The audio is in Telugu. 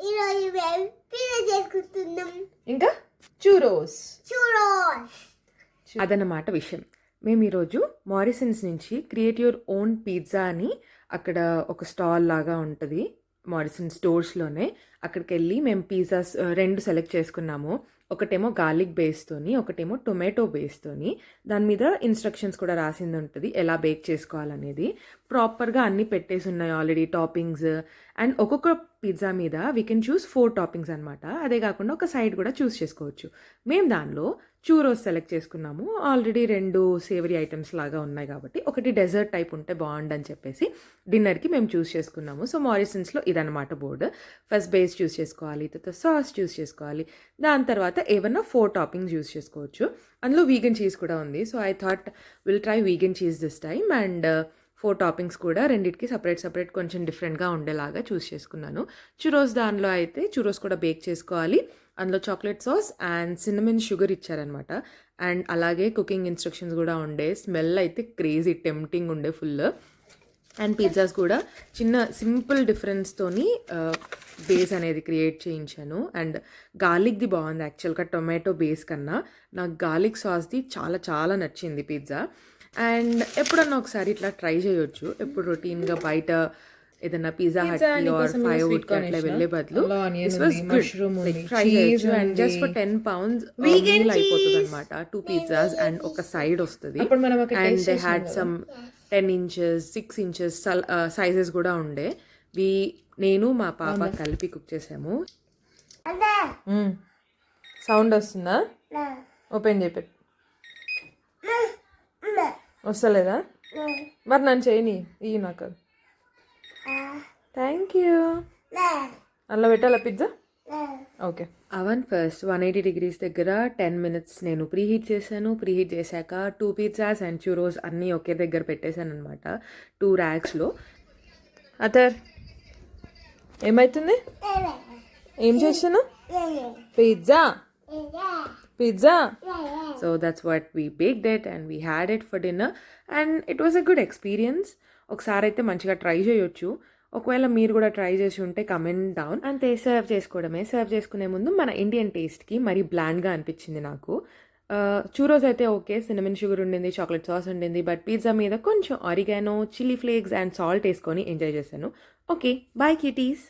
ఈరోజు మేము పిజ్జా చేసుకుంటున్నాం. ఇంకా చూరోస్ చూరోస్ అదన్నమాట విషయం. మేము ఈరోజు మారిసన్స్ నుంచి క్రియేట్ యువర్ ఓన్ పిజ్జా అని అక్కడ ఒక స్టాల్ లాగా ఉంటుంది మారిసన్ స్టోర్స్లోనే. అక్కడికి వెళ్ళి మేము పిజ్జాస్ 2 సెలెక్ట్ చేసుకున్నాము. ఒకటేమో గార్లిక్ బేస్తోని, ఒకటేమో టొమాటో బేస్తోని. దాని మీద ఇన్స్ట్రక్షన్స్ కూడా రాసింది ఉంటుంది ఎలా బేక్ చేసుకోవాలనేది. ప్రాపర్గా అన్నీ పెట్టేసి ఉన్నాయి ఆల్రెడీ టాపింగ్స్. అండ్ ఒక్కొక్క పిజ్జా మీద వీ కెన్ చూస్ 4 టాపింగ్స్ అనమాట. అదే కాకుండా ఒక సైడ్ కూడా చూస్ చేసుకోవచ్చు. మేము దానిలో చూరోస్ సెలెక్ట్ చేసుకున్నాము. ఆల్రెడీ 2 సేవరీ ఐటమ్స్ లాగా ఉన్నాయి కాబట్టి ఒకటి డెజర్ట్ టైప్ ఉంటే బాగుండని చెప్పేసి డిన్నర్కి మేము చూస్ చేసుకున్నాము. సో మారిసన్స్లో ఇదన్నమాట బోర్డు. ఫస్ట్ బేస్ చూస్ చేసుకోవాలి, తర్వాత సాస్ చూస్ చేసుకోవాలి, దాని తర్వాత ఏమన్నా 4 టాపింగ్స్ యూస్ చేసుకోవచ్చు. అందులో వీగన్ చీజ్ కూడా ఉంది. So I thought will try vegan cheese this time. And 4 toppings కూడా రెండింటికి సపరేట్ కొంచెం డిఫరెంట్గా ఉండేలాగా చూస్ చేసుకున్నాను. చురోస్ దానిలో అయితే చురోస్ కూడా బేక్ చేసుకోవాలి. అందులో chocolate sauce and cinnamon sugar ఇచ్చారనమాట. అండ్ అలాగే కుకింగ్ ఇన్స్ట్రక్షన్స్ కూడా ఉండే. స్మెల్ అయితే క్రేజీ టెంప్టింగ్ ఉండే ఫుల్. అండ్ పిజ్జాస్ కూడా చిన్న సింపుల్ డిఫరెన్స్తోని బేస్ అనేది క్రియేట్ చేయించాను. అండ్ గార్లిక్ది బాగుంది యాక్చువల్గా టొమాటో బేస్ కన్నా. నాకు గార్లిక్ సాస్ది చాలా చాలా నచ్చింది పిజ్జా. అండ్ ఎప్పుడన్నా ఒకసారి ఇట్లా ట్రై చేయొచ్చు. ఎప్పుడు రొటీన్గా బయట ఏదైనా పిజ్జా హట్ ఆర్ ఫైర్వుడ్ అట్లా వెళ్ళే బదులు ట్రై చేయొచ్చు. అండ్ జస్ట్ ఫర్ £10 మీల్ అయిపోతుంది అనమాట. 2 పిజ్జాస్ అండ్ ఒక సైడ్ వస్తుంది. And they had some 10 inches 6 inches sizes కూడా ఉండే. నేను మా పాప కలిపి కుక్ చేసాము. సౌండ్ వస్తుందా? ఓపెన్ చేపెట్టు. వస్తలేదా? మరి నన్ను చేయని ఇవి నాకు. Thank you. అందులో పెట్టాలా పిజ్జా? ఓకే. అవన్ ఫస్ట్ 180 degrees దగ్గర 10 minutes నేను ప్రీహీట్ చేశాను. ప్రీహీట్ చేశాక 2 పిజ్జాస్ అండ్ చురోస్ అన్నీ ఒకే దగ్గర పెట్టేశాను అనమాట 2 racks-లో. అతర్ ఏమవుతుంది? ఏం చేసాను? Pizza. So that's what we baked it and we had it for dinner and it was a good experience. ఒకసారి అయితే మంచిగా ట్రై చేయొచ్చు. ఒకవేళ మీరు కూడా ట్రై చేసి ఉంటే కమెంట్ డౌన్. అంతే, సర్వ్ చేసుకోవడమే. సర్వ్ చేసుకునే ముందు మన ఇండియన్ టేస్ట్కి మరీ బ్లాండ్గా అనిపించింది నాకు. చూరోస్ అయితే ఓకే, సిన్నమన్ షుగర్ ఉండింది, చాక్లెట్ సాస్ ఉండింది. బట్ పిజ్జా మీద కొంచెం oregano, chilli flakes and salt వేసుకొని ఎంజాయ్ చేశాను. Okay, bye cuties.